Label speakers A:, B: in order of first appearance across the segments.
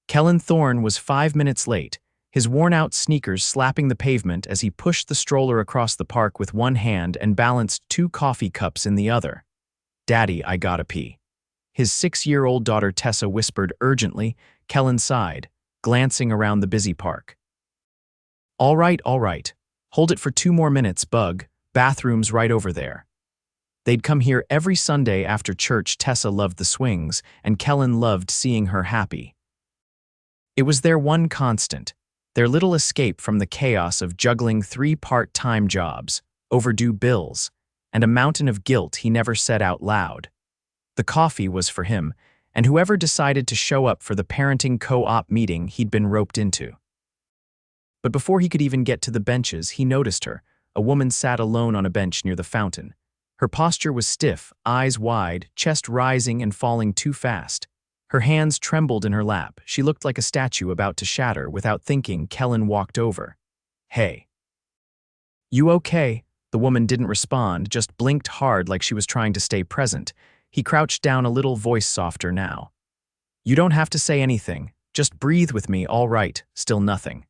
A: Kellan Thorne was 5 minutes late, his worn-out sneakers slapping the pavement as he pushed the stroller across the park with one hand and balanced 2 coffee cups in the other. "Daddy, I gotta pee." His 6-year-old daughter Tessa whispered urgently. Kellan sighed, glancing around the busy park. All right. Hold it for 2 more minutes, bug. Bathroom's right over there." They'd come here every Sunday after church. Tessa loved the swings, and Kellan loved seeing her happy. It was their one constant, their little escape from the chaos of juggling 3 part-time jobs, overdue bills, and a mountain of guilt he never said out loud. The coffee was for him, and whoever decided to show up for the parenting co-op meeting he'd been roped into. But before he could even get to the benches, he noticed her. A woman sat alone on a bench near the fountain. Her posture was stiff, eyes wide, chest rising and falling too fast. Her hands trembled in her lap. She looked like a statue about to shatter. Without thinking, Kellan walked over. "Hey. You okay?" The woman didn't respond, just blinked hard like she was trying to stay present. He crouched down a little, voice softer now. "You don't have to say anything. Just breathe with me, all right." Still nothing.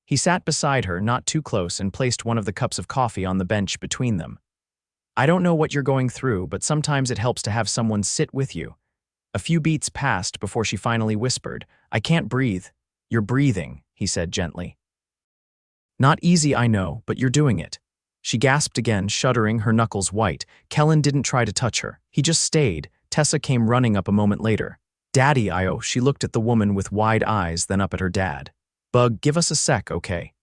A: He sat beside her, not too close, and placed one of the cups of coffee on the bench between them. "I don't know what you're going through, but sometimes it helps to have someone sit with you." A few beats passed before she finally whispered, "I can't breathe." "You're breathing," he said gently. "Not easy, I know, but you're doing it." She gasped again, shuddering, her knuckles white. Kellan didn't try to touch her. He just stayed. Tessa came running up a moment later. "Daddy, Io." She looked at the woman with wide eyes, then up at her dad. "Bug, give us a sec, okay?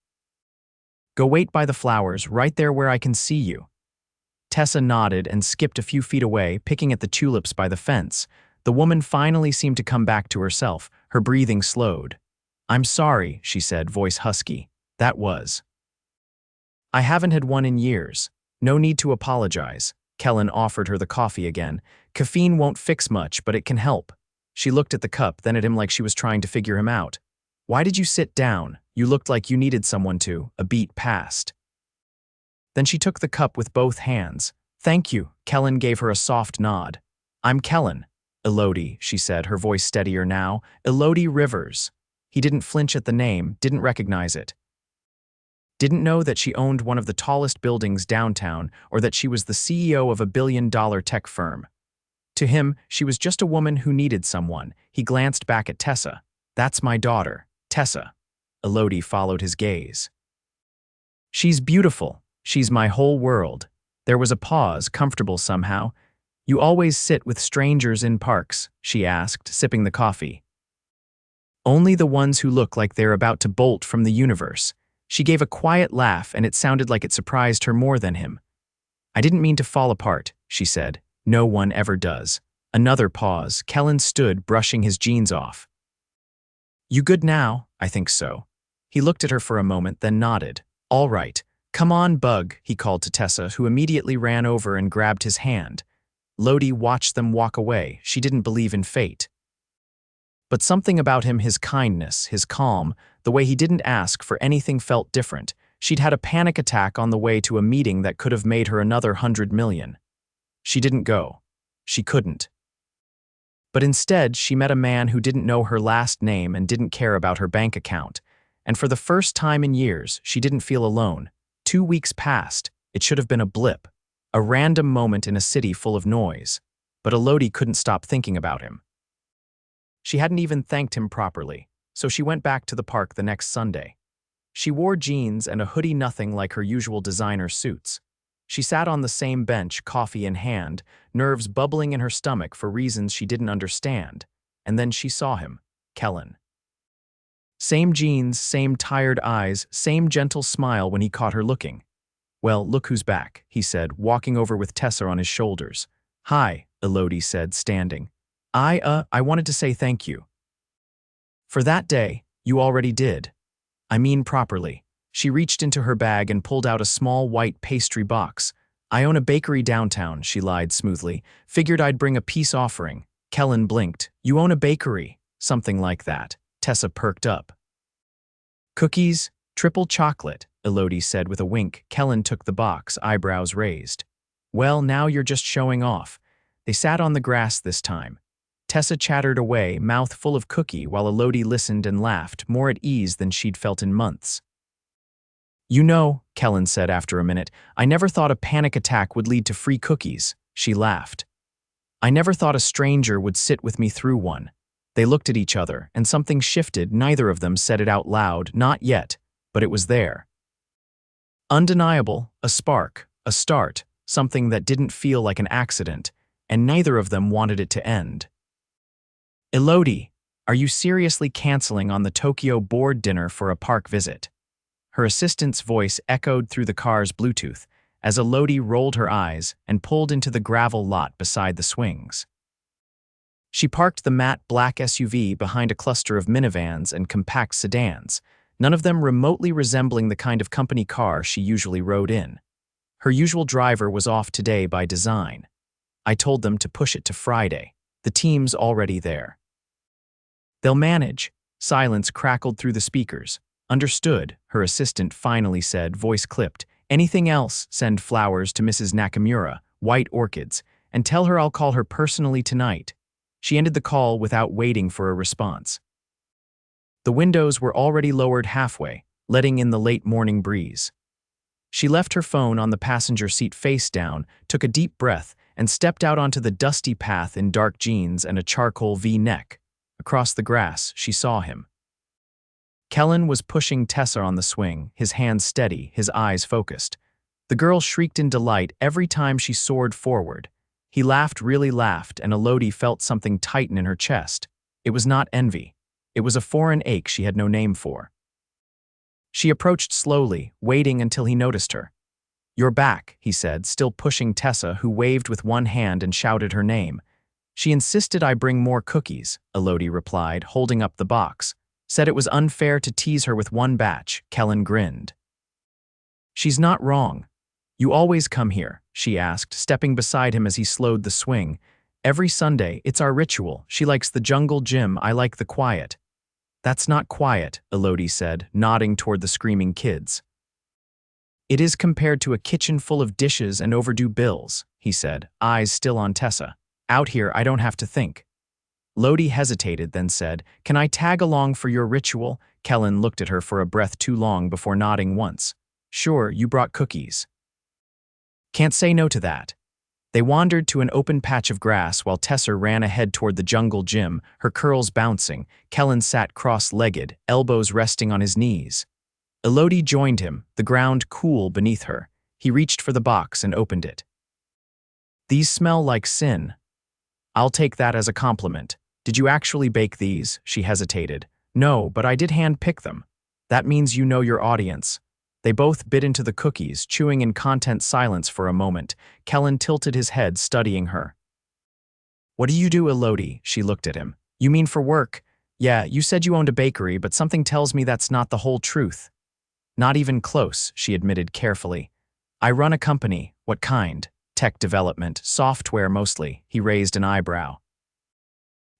A: Go wait by the flowers, right there where I can see you." Tessa nodded and skipped a few feet away, picking at the tulips by the fence. The woman finally seemed to come back to herself. Her breathing slowed. "I'm sorry," she said, voice husky. "That was. I haven't had one in years. No need to apologize." Kellan offered her the coffee again. "Caffeine won't fix much, but it can help." She looked at the cup, then at him like she was trying to figure him out. "Why did you sit down? You looked like you needed someone to." A beat passed. Then she took the cup with both hands. "Thank you." Kellan gave her a soft nod. "I'm Kellan." "Elodie," she said, her voice steadier now. "Elodie Rivers." He didn't flinch at the name, didn't recognize it. Didn't know that she owned one of the tallest buildings downtown or that she was the CEO of a billion-dollar tech firm. To him, she was just a woman who needed someone. He glanced back at Tessa. "That's my daughter, Tessa." Elodie followed his gaze. "She's beautiful. She's my whole world." There was a pause, comfortable somehow. "You always sit with strangers in parks?" she asked, sipping the coffee. "Only the ones who look like they're about to bolt from the universe." She gave a quiet laugh, and it sounded like it surprised her more than him. "I didn't mean to fall apart," she said. "No one ever does." Another pause. Kellan stood, brushing his jeans off. "You good now?" "I think so." He looked at her for a moment, then nodded. "All right. Come on, Bug," he called to Tessa, who immediately ran over and grabbed his hand. Elodie watched them walk away. She didn't believe in fate. But something about him, his kindness, his calm, the way he didn't ask for anything, felt different. She'd had a panic attack on the way to a meeting that could have made her another 100 million. She didn't go. She couldn't. But instead, she met a man who didn't know her last name and didn't care about her bank account. And for the first time in years, she didn't feel alone. 2 weeks passed. It should have been a blip, a random moment in a city full of noise. But Elodie couldn't stop thinking about him. She hadn't even thanked him properly, so she went back to the park the next Sunday. She wore jeans and a hoodie, nothing like her usual designer suits. She sat on the same bench, coffee in hand, nerves bubbling in her stomach for reasons she didn't understand. And then she saw him, Kellan. Same jeans, same tired eyes, same gentle smile when he caught her looking. "Well, look who's back," he said, walking over with Tessa on his shoulders. "Hi," Elodie said, standing. I wanted to say thank you." "For that day, you already did. I mean properly." She reached into her bag and pulled out a small white pastry box. "I own a bakery downtown," she lied smoothly. "Figured I'd bring a peace offering." Kellan blinked. "You own a bakery?" "Something like that." Tessa perked up. "Cookies, triple chocolate," Elodie said with a wink. Kellan took the box, eyebrows raised. "Well, now you're just showing off." They sat on the grass this time. Tessa chattered away, mouth full of cookie, while Elodie listened and laughed, more at ease than she'd felt in months. "You know," Kellan said after a minute, "I never thought a panic attack would lead to free cookies." She laughed. "I never thought a stranger would sit with me through one." They looked at each other, and something shifted. Neither of them said it out loud, not yet, but it was there. Undeniable, a spark, a start, something that didn't feel like an accident, and neither of them wanted it to end. "Elodie, are you seriously canceling on the Tokyo board dinner for a park visit?" Her assistant's voice echoed through the car's Bluetooth as Elodie rolled her eyes and pulled into the gravel lot beside the swings. She parked the matte black SUV behind a cluster of minivans and compact sedans, none of them remotely resembling the kind of company car she usually rode in. Her usual driver was off today by design. "I told them to push it to Friday. The team's already there." "They'll manage." Silence crackled through the speakers. "Understood," her assistant finally said, voice clipped. "Anything else, send flowers to Mrs. Nakamura, white orchids, and tell her I'll call her personally tonight." She ended the call without waiting for a response. The windows were already lowered halfway, letting in the late morning breeze. She left her phone on the passenger seat face down, took a deep breath, and stepped out onto the dusty path in dark jeans and a charcoal V-neck. Across the grass, she saw him. Kellan was pushing Tessa on the swing, his hands steady, his eyes focused. The girl shrieked in delight every time she soared forward. He laughed, really laughed, and Elodie felt something tighten in her chest. It was not envy. It was a foreign ache she had no name for. She approached slowly, waiting until he noticed her. "You're back," he said, still pushing Tessa, who waved with one hand and shouted her name. "She insisted I bring more cookies," Elodie replied, holding up the box. "Said it was unfair to tease her with one batch." Kellan grinned. "She's not wrong. You always come here?" she asked, stepping beside him as he slowed the swing. "Every Sunday, it's our ritual. She likes the jungle gym, I like the quiet." "That's not quiet," Elodie said, nodding toward the screaming kids. "It is compared to a kitchen full of dishes and overdue bills," he said, eyes still on Tessa. "Out here, I don't have to think." Elodie hesitated, then said, "Can I tag along for your ritual?" Kellan looked at her for a breath too long before nodding once. "Sure, you brought cookies." "Can't say no to that." They wandered to an open patch of grass while Tessa ran ahead toward the jungle gym, her curls bouncing. Kellan sat cross-legged, elbows resting on his knees. Elodie joined him, the ground cool beneath her. He reached for the box and opened it. "These smell like sin." "I'll take that as a compliment. Did you actually bake these?" She hesitated. "No, but I did hand-pick them." "That means you know your audience." They both bit into the cookies, chewing in content silence for a moment. Kellan tilted his head, studying her. "What do you do, Elodie?" She looked at him. "You mean for work?" "Yeah, you said you owned a bakery, but something tells me that's not the whole truth." "Not even close," she admitted carefully. "I run a company." "What kind?" "Tech development, software mostly." He raised an eyebrow.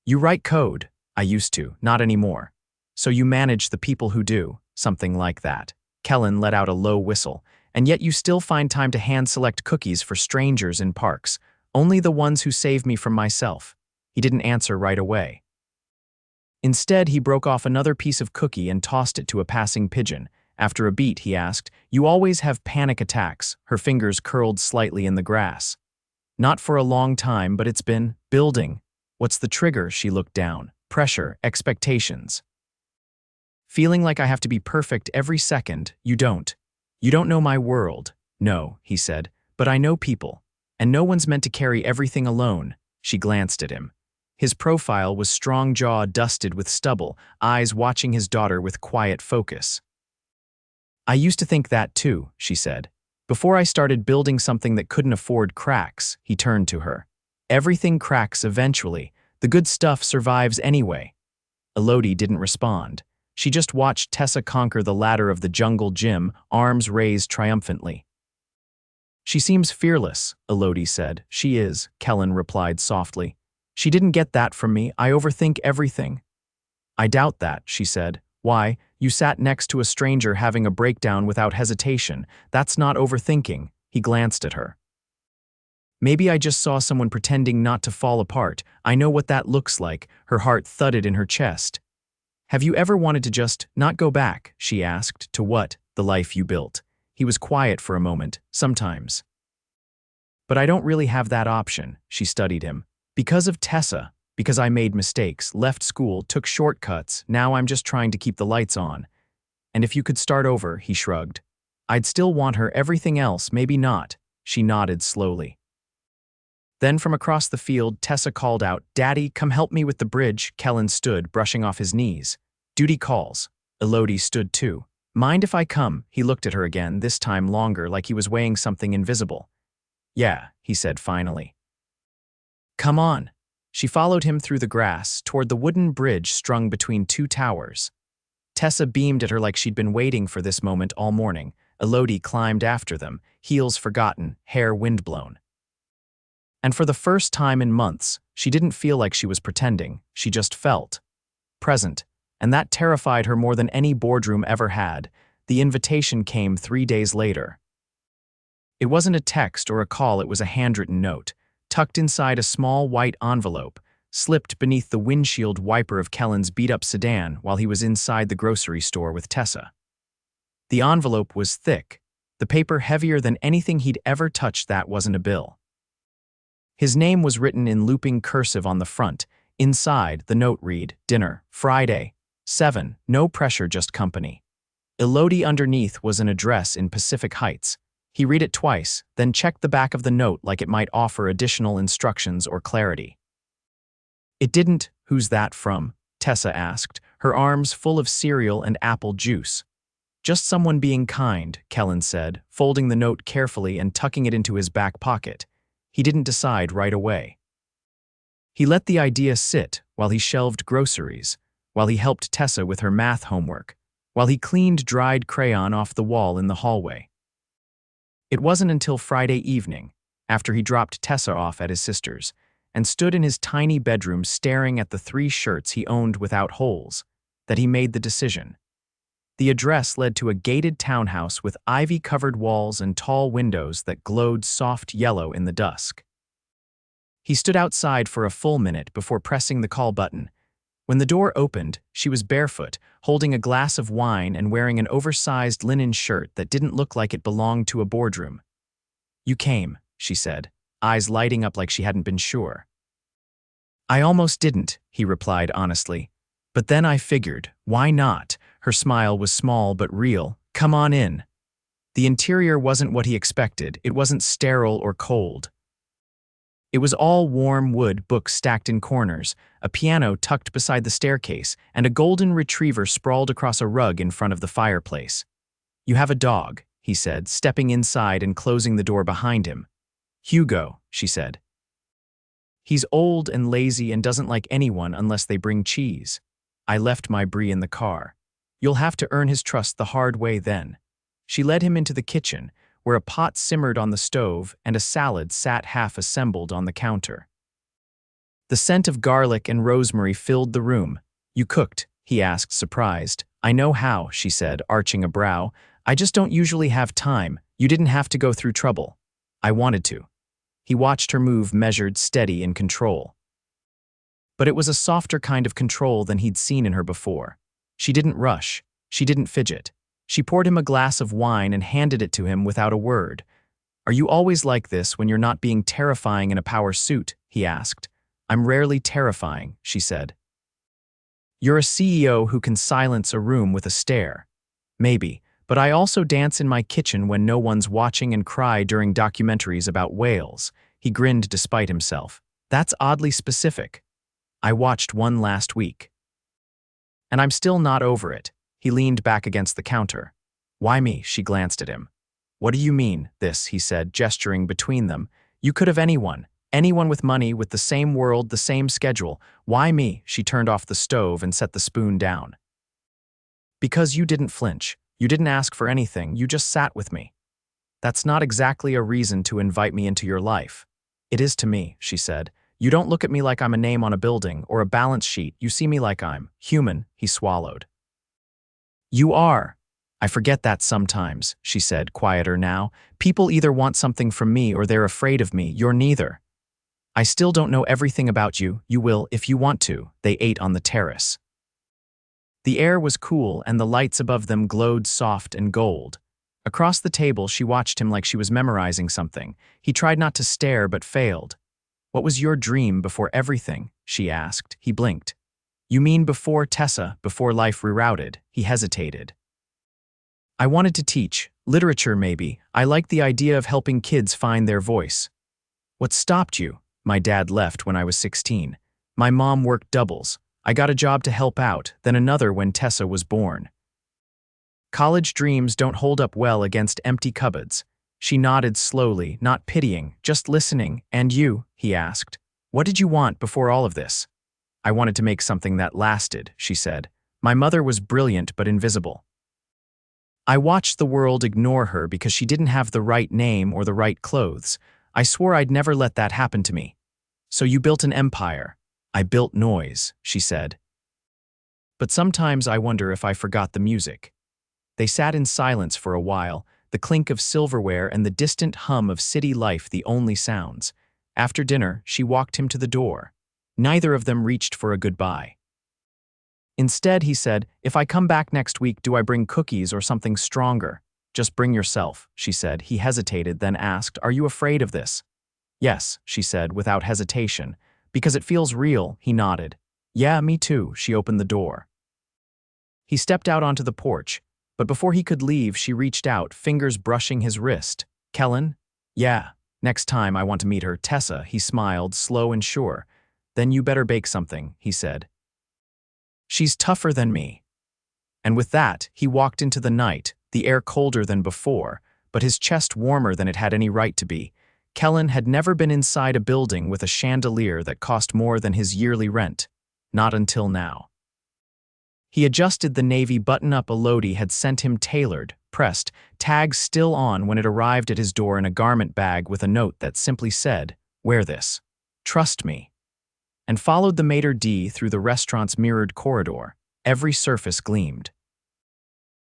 A: "You write code?" "I used to, not anymore." "So you manage the people who do?" "Something like that." Kellan let out a low whistle. "And yet you still find time to hand-select cookies for strangers in parks. Only the ones who save me from myself." He didn't answer right away. Instead, he broke off another piece of cookie and tossed it to a passing pigeon. After a beat, he asked, "You always have panic attacks?" Her fingers curled slightly in the grass. "Not for a long time, but it's been building." "What's the trigger?" She looked down. "Pressure, expectations." "Feeling like I have to be perfect every second." "You don't. You don't know my world." "No," he said, "but I know people. And no one's meant to carry everything alone." She glanced at him. His profile was strong jaw dusted with stubble, eyes watching his daughter with quiet focus. "I used to think that too," she said. "Before I started building something that couldn't afford cracks." He turned to her. "Everything cracks eventually. The good stuff survives anyway." Elodie didn't respond. She just watched Tessa conquer the ladder of the jungle gym, arms raised triumphantly. "She seems fearless," Elodie said. "She is," Kellan replied softly. "She didn't get that from me. I overthink everything." "I doubt that," she said. "Why, you sat next to a stranger having a breakdown without hesitation. That's not overthinking." He glanced at her. Maybe I just saw someone pretending not to fall apart. I know what that looks like. Her heart thudded in her chest. Have you ever wanted to just not go back, she asked, to what? The life you built. He was quiet for a moment, sometimes. But I don't really have that option, she studied him. Because of Tessa, because I made mistakes, left school, took shortcuts, now I'm just trying to keep the lights on. And if you could start over, he shrugged. I'd still want her, everything else, maybe not. She nodded slowly. Then from across the field, Tessa called out, Daddy, come help me with the bridge. Kellan stood, brushing off his knees. Duty calls. Elodie stood too. Mind if I come? He looked at her again, this time longer, like he was weighing something invisible. Yeah, he said finally. Come on. She followed him through the grass, toward the wooden bridge strung between two towers. Tessa beamed at her like she'd been waiting for this moment all morning. Elodie climbed after them, heels forgotten, hair windblown. And for the first time in months, she didn't feel like she was pretending, she just felt present, and that terrified her more than any boardroom ever had. The invitation came 3 days later. It wasn't a text or a call, it was a handwritten note, tucked inside a small white envelope, slipped beneath the windshield wiper of Kellan's beat-up sedan while he was inside the grocery store with Tessa. The envelope was thick, the paper heavier than anything he'd ever touched. That wasn't a bill. His name was written in looping cursive on the front. Inside, the note read, Dinner, Friday, 7, no pressure, just company. Elodie underneath was an address in Pacific Heights. He read it twice, then checked the back of the note like it might offer additional instructions or clarity. It didn't. Who's that from? Tessa asked, her arms full of cereal and apple juice. Just someone being kind, Kellan said, folding the note carefully and tucking it into his back pocket. He didn't decide right away. He let the idea sit while he shelved groceries, while he helped Tessa with her math homework, while he cleaned dried crayon off the wall in the hallway. It wasn't until Friday evening, after he dropped Tessa off at his sister's, and stood in his tiny bedroom staring at the 3 shirts he owned without holes, that he made the decision. The address led to a gated townhouse with ivy-covered walls and tall windows that glowed soft yellow in the dusk. He stood outside for a full minute before pressing the call button. When the door opened, she was barefoot, holding a glass of wine and wearing an oversized linen shirt that didn't look like it belonged to a boardroom. You came, she said, eyes lighting up like she hadn't been sure. I almost didn't, he replied honestly. But then I figured, why not? Her smile was small but real. Come on in. The interior wasn't what he expected. It wasn't sterile or cold. It was all warm wood, books stacked in corners, a piano tucked beside the staircase, and a golden retriever sprawled across a rug in front of the fireplace. You have a dog, he said, stepping inside and closing the door behind him. Hugo, she said. He's old and lazy and doesn't like anyone unless they bring cheese. I left my brie in the car. You'll have to earn his trust the hard way then. She led him into the kitchen, where a pot simmered on the stove and a salad sat half-assembled on the counter. The scent of garlic and rosemary filled the room. You cooked, he asked, surprised. I know how, she said, arching a brow. I just don't usually have time. You didn't have to go through trouble. I wanted to. He watched her move, measured, steady, in control. But it was a softer kind of control than he'd seen in her before. She didn't rush. She didn't fidget. She poured him a glass of wine and handed it to him without a word. Are you always like this when you're not being terrifying in a power suit? He asked. I'm rarely terrifying, she said. You're a CEO who can silence a room with a stare. Maybe, but I also dance in my kitchen when no one's watching and cry during documentaries about whales. He grinned despite himself. That's oddly specific. I watched one last week. And I'm still not over it. He leaned back against the counter. Why me? She glanced at him. What do you mean, this? He said, gesturing between them. You could have anyone. Anyone with money, with the same world, the same schedule. Why me? She turned off the stove and set the spoon down. Because you didn't flinch. You didn't ask for anything. You just sat with me. That's not exactly a reason to invite me into your life. It is to me, she said. You don't look at me like I'm a name on a building or a balance sheet. You see me like I'm human, he swallowed. You are. I forget that sometimes, she said, quieter now. People either want something from me or they're afraid of me. You're neither. I still don't know everything about you. You will if you want to. They ate on the terrace. The air was cool and the lights above them glowed soft and gold. Across the table, she watched him like she was memorizing something. He tried not to stare but failed. What was your dream before everything? She asked. He blinked. You mean before Tessa, before life rerouted? He hesitated. I wanted to teach. Literature, maybe. I liked the idea of helping kids find their voice. What stopped you? My dad left when I was 16. My mom worked doubles. I got a job to help out, then another when Tessa was born. College dreams don't hold up well against empty cupboards. She nodded slowly, not pitying, just listening. And you? He asked. What did you want before all of this? I wanted to make something that lasted, she said. My mother was brilliant but invisible. I watched the world ignore her because she didn't have the right name or the right clothes. I swore I'd never let that happen to me. So you built an empire. I built noise, she said. But sometimes I wonder if I forgot the music. They sat in silence for a while, the clink of silverware and the distant hum of city life the only sounds. After dinner, she walked him to the door. Neither of them reached for a goodbye. Instead, he said, if I come back next week, do I bring cookies or something stronger? Just bring yourself, she said. He hesitated, then asked, are you afraid of this? Yes, she said, without hesitation. Because it feels real, he nodded. Yeah, me too, she opened the door. He stepped out onto the porch, but before he could leave, she reached out, fingers brushing his wrist. Kellan? Yeah, next time I want to meet her. Tessa, he smiled, slow and sure. Then you better bake something, he said. She's tougher than me. And with that, he walked into the night, the air colder than before, but his chest warmer than it had any right to be. Kellan had never been inside a building with a chandelier that cost more than his yearly rent. Not until now. He adjusted the navy button-up Elodie had sent him tailored, pressed, tags still on when it arrived at his door in a garment bag with a note that simply said, wear this. Trust me. And followed the maitre d' through the restaurant's mirrored corridor. Every surface gleamed.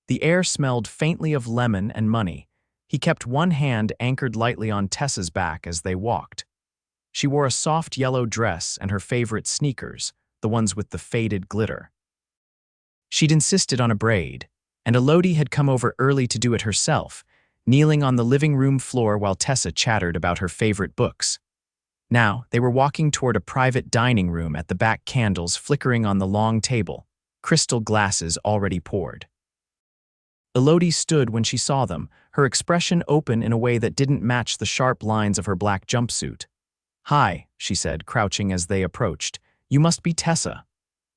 A: The air smelled faintly of lemon and money. He kept one hand anchored lightly on Tessa's back as they walked. She wore a soft yellow dress and her favorite sneakers, the ones with the faded glitter. She'd insisted on a braid, and Elodie had come over early to do it herself, kneeling on the living room floor while Tessa chattered about her favorite books. Now, they were walking toward a private dining room at the back, candles flickering on the long table, crystal glasses already poured. Elodie stood when she saw them, her expression open in a way that didn't match the sharp lines of her black jumpsuit. Hi, she said, crouching as they approached. You must be Tessa.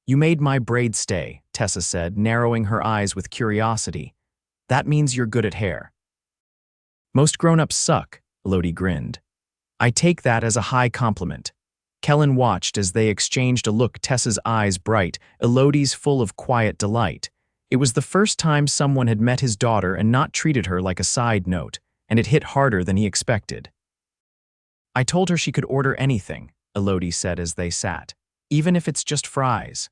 A: You made my braid stay, Tessa said, narrowing her eyes with curiosity. That means you're good at hair. Most grown-ups suck, Elodie grinned. I take that as a high compliment. Kellan watched as they exchanged a look, Tessa's eyes bright, Elodie's full of quiet delight. It was the first time someone had met his daughter and not treated her like a side note, and it hit harder than he expected. I told her she could order anything, Elodie said as they sat, even if it's just fries.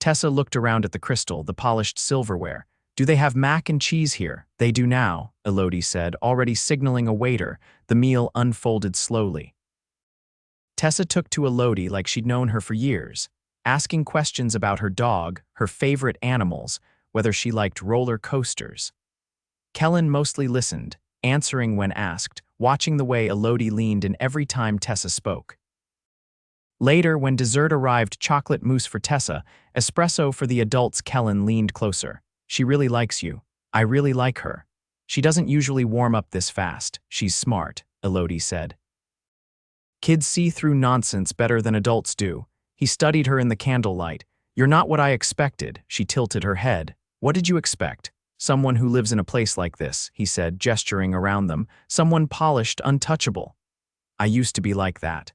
A: Tessa looked around at the crystal, the polished silverware. Do they have mac and cheese here? They do now, Elodie said, already signaling a waiter. The meal unfolded slowly. Tessa took to Elodie like she'd known her for years, asking questions about her dog, her favorite animals, whether she liked roller coasters. Kellan mostly listened, answering when asked, watching the way Elodie leaned in every time Tessa spoke. Later, when dessert arrived, chocolate mousse for Tessa, espresso for the adults, Kellan leaned closer. She really likes you. I really like her. She doesn't usually warm up this fast. She's smart, Elodie said. Kids see through nonsense better than adults do. He studied her in the candlelight. You're not what I expected, she tilted her head. What did you expect? Someone who lives in a place like this, he said, gesturing around them. Someone polished, untouchable. I used to be like that.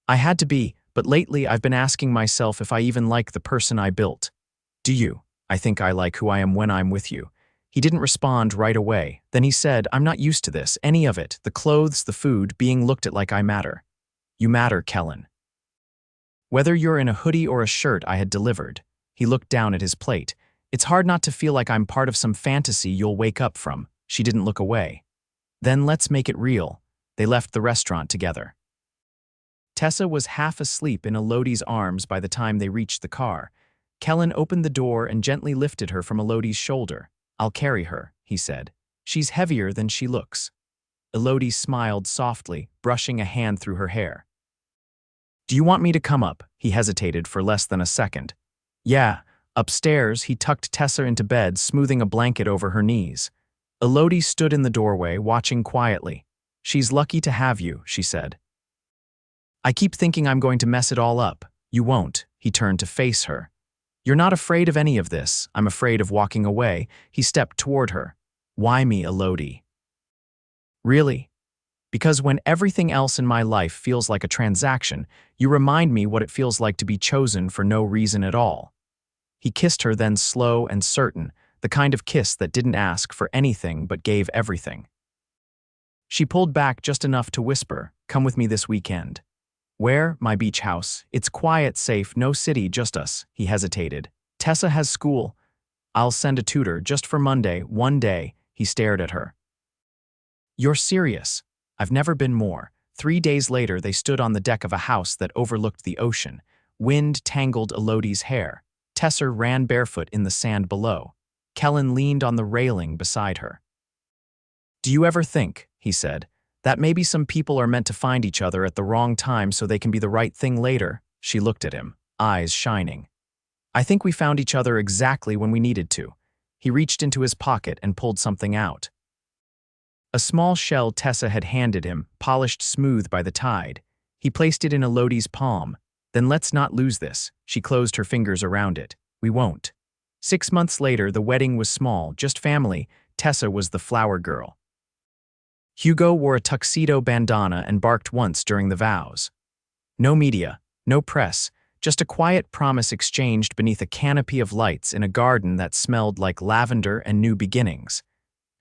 A: I had to be, but lately I've been asking myself if I even like the person I built. Do you? I think I like who I am when I'm with you. He didn't respond right away. Then he said, I'm not used to this, any of it, the clothes, the food, being looked at like I matter. You matter, Kellan. Whether you're in a hoodie or a shirt I had delivered. He looked down at his plate. It's hard not to feel like I'm part of some fantasy you'll wake up from. She didn't look away. Then let's make it real. They left the restaurant together. Tessa was half asleep in Elodie's arms by the time they reached the car. Kellan opened the door and gently lifted her from Elodie's shoulder. "I'll carry her," he said. "She's heavier than she looks." Elodie smiled softly, brushing a hand through her hair. "Do you want me to come up?" He hesitated for less than a second. "Yeah." Upstairs, he tucked Tessa into bed, smoothing a blanket over her knees. Elodie stood in the doorway, watching quietly. "She's lucky to have you," she said. "I keep thinking I'm going to mess it all up." "You won't." He turned to face her. "You're not afraid of any of this." "I'm afraid of walking away." He stepped toward her. "Why me, Elodie?" "Really? Because when everything else in my life feels like a transaction, you remind me what it feels like to be chosen for no reason at all." He kissed her, then slow and certain, the kind of kiss that didn't ask for anything but gave everything. She pulled back just enough to whisper, "Come with me this weekend." "Where?" "My beach house. It's quiet, safe, no city, just us." He hesitated. "Tessa has school." "I'll send a tutor, just for Monday, one day." He stared at her. "You're serious?" "I've never been more." 3 days later, they stood on the deck of a house that overlooked the ocean. Wind tangled Elodie's hair. Tessa ran barefoot in the sand below. Kellan leaned on the railing beside her. "Do you ever think," he said, "that maybe some people are meant to find each other at the wrong time so they can be the right thing later?" She looked at him, eyes shining. "I think we found each other exactly when we needed to." He reached into his pocket and pulled something out. A small shell Tessa had handed him, polished smooth by the tide. He placed it in Elodie's palm. "Then let's not lose this." She closed her fingers around it. "We won't." 6 months later, the wedding was small, just family. Tessa was the flower girl. Hugo wore a tuxedo bandana and barked once during the vows. No media, no press, just a quiet promise exchanged beneath a canopy of lights in a garden that smelled like lavender and new beginnings.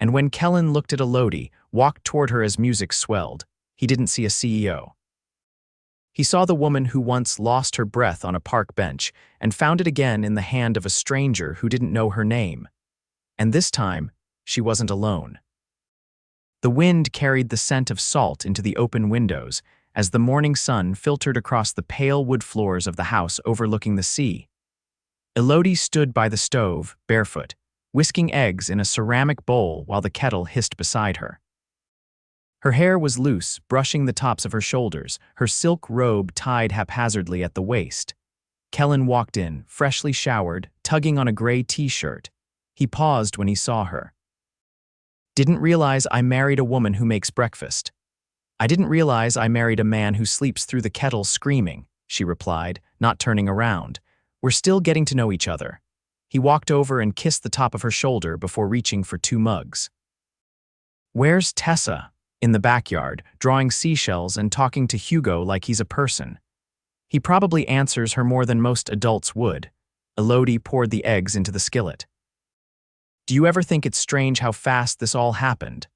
A: And when Kellan looked at Elodie, walked toward her as music swelled, he didn't see a CEO. He saw the woman who once lost her breath on a park bench and found it again in the hand of a stranger who didn't know her name. And this time, she wasn't alone. The wind carried the scent of salt into the open windows as the morning sun filtered across the pale wood floors of the house overlooking the sea. Elodie stood by the stove, barefoot, whisking eggs in a ceramic bowl while the kettle hissed beside her. Her hair was loose, brushing the tops of her shoulders, her silk robe tied haphazardly at the waist. Kellan walked in, freshly showered, tugging on a gray t-shirt. He paused when he saw her. "Didn't realize I married a woman who makes breakfast." "I didn't realize I married a man who sleeps through the kettle screaming," she replied, not turning around. "We're still getting to know each other." He walked over and kissed the top of her shoulder before reaching for 2 mugs. "Where's Tessa?" "In the backyard, drawing seashells and talking to Hugo like he's a person. He probably answers her more than most adults would." Elodie poured the eggs into the skillet. "Do you ever think it's strange how fast this all happened?"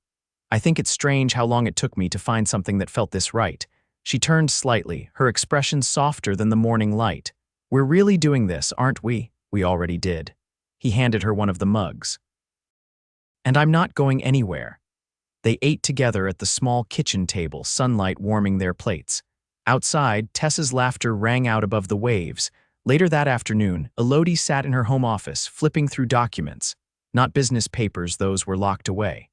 A: "I think it's strange how long it took me to find something that felt this right." She turned slightly, her expression softer than the morning light. "We're really doing this, aren't we?" "We already did." He handed her one of the mugs. "And I'm not going anywhere." They ate together at the small kitchen table, sunlight warming their plates. Outside, Tessa's laughter rang out above the waves. Later that afternoon, Elodie sat in her home office, flipping through documents. Not business papers, those were locked away.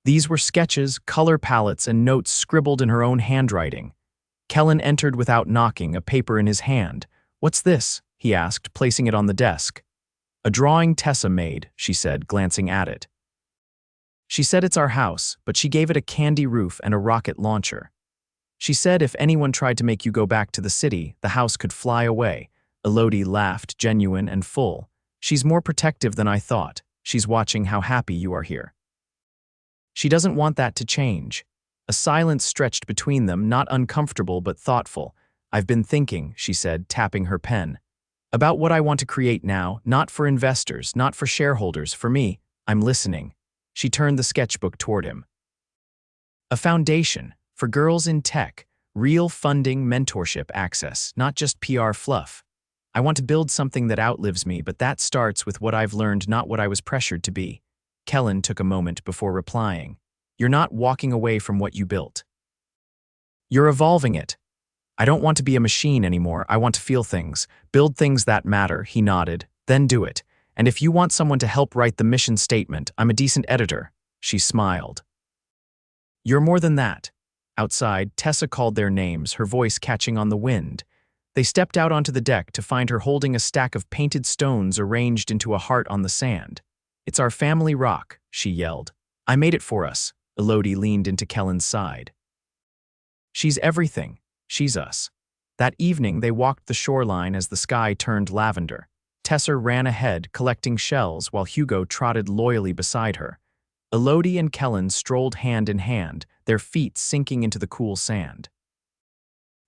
A: These were sketches, color palettes, and notes scribbled in her own handwriting. Kellan entered without knocking, a paper in his hand. "What's this?" he asked, placing it on the desk. "A drawing Tessa made," she said, glancing at it. "She said it's our house, but she gave it a candy roof and a rocket launcher. She said if anyone tried to make you go back to the city, the house could fly away." Elodie laughed, genuine and full. "She's more protective than I thought. She's watching how happy you are here. She doesn't want that to change." A silence stretched between them, not uncomfortable but thoughtful. "I've been thinking," she said, tapping her pen, "about what I want to create now, not for investors, not for shareholders, for me. I'm listening." She turned the sketchbook toward him. "A foundation for girls in tech, real funding, mentorship access, not just PR fluff." I want to build something that outlives me, but that starts with what I've learned, not what I was pressured to be. Kellan took a moment before replying. You're not walking away from what you built. You're evolving it. I don't want to be a machine anymore. I want to feel things, build things that matter, he nodded. Then do it. And if you want someone to help write the mission statement, I'm a decent editor. She smiled. You're more than that. Outside, Tessa called their names, her voice catching on the wind. They stepped out onto the deck to find her holding a stack of painted stones arranged into a heart on the sand. It's our family rock, she yelled. I made it for us. Elodie leaned into Kellan's side. She's everything. She's us. That evening, they walked the shoreline as the sky turned lavender. Tessa ran ahead, collecting shells, while Hugo trotted loyally beside her. Elodie and Kellan strolled hand in hand, their feet sinking into the cool sand.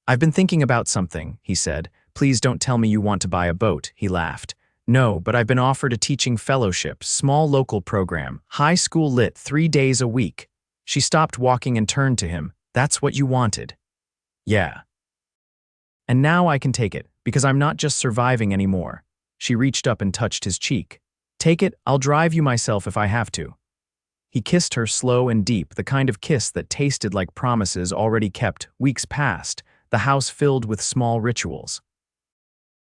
A: I've been thinking about something, he said. Please don't tell me you want to buy a boat, he laughed. No, but I've been offered a teaching fellowship, small local program, high school lit 3 days a week. She stopped walking and turned to him. That's what you wanted. Yeah. And now I can take it, because I'm not just surviving anymore. She reached up and touched his cheek. Take it, I'll drive you myself if I have to. He kissed her slow and deep, the kind of kiss that tasted like promises already kept. Weeks passed, the house filled with small rituals.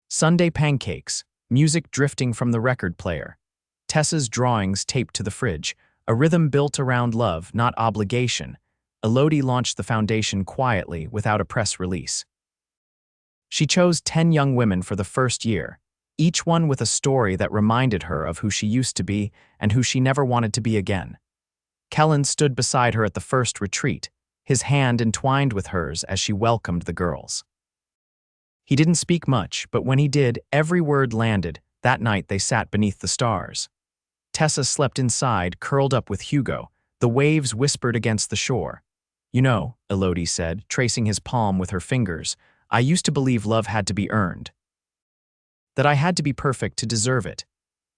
A: Sunday pancakes, music drifting from the record player. Tessa's drawings taped to the fridge, a rhythm built around love, not obligation. Elodie launched the foundation quietly, without a press release. She chose 10 young women for the first year, each one with a story that reminded her of who she used to be and who she never wanted to be again. Kellan stood beside her at the first retreat, his hand entwined with hers as she welcomed the girls. He didn't speak much, but when he did, every word landed. That night they sat beneath the stars. Tessa slept inside, curled up with Hugo. The waves whispered against the shore. You know, Elodie said, tracing his palm with her fingers, I used to believe love had to be earned. That I had to be perfect to deserve it.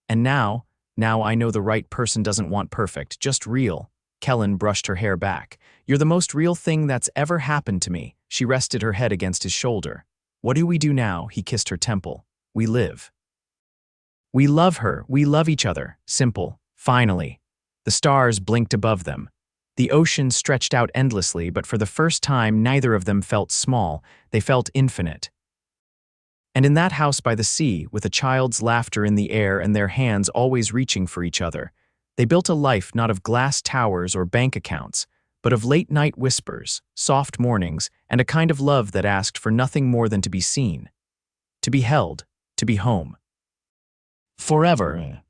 A: And now I know the right person doesn't want perfect, just real. Kellan brushed her hair back. You're the most real thing that's ever happened to me. She rested her head against his shoulder. What do we do now? He kissed her temple. We live. We love her. We love each other. Simple. Finally. The stars blinked above them. The ocean stretched out endlessly, but for the first time, neither of them felt small. They felt infinite. And in that house by the sea, with a child's laughter in the air and their hands always reaching for each other, they built a life not of glass towers or bank accounts, but of late-night whispers, soft mornings, and a kind of love that asked for nothing more than to be seen, to be held, to be home. Forever.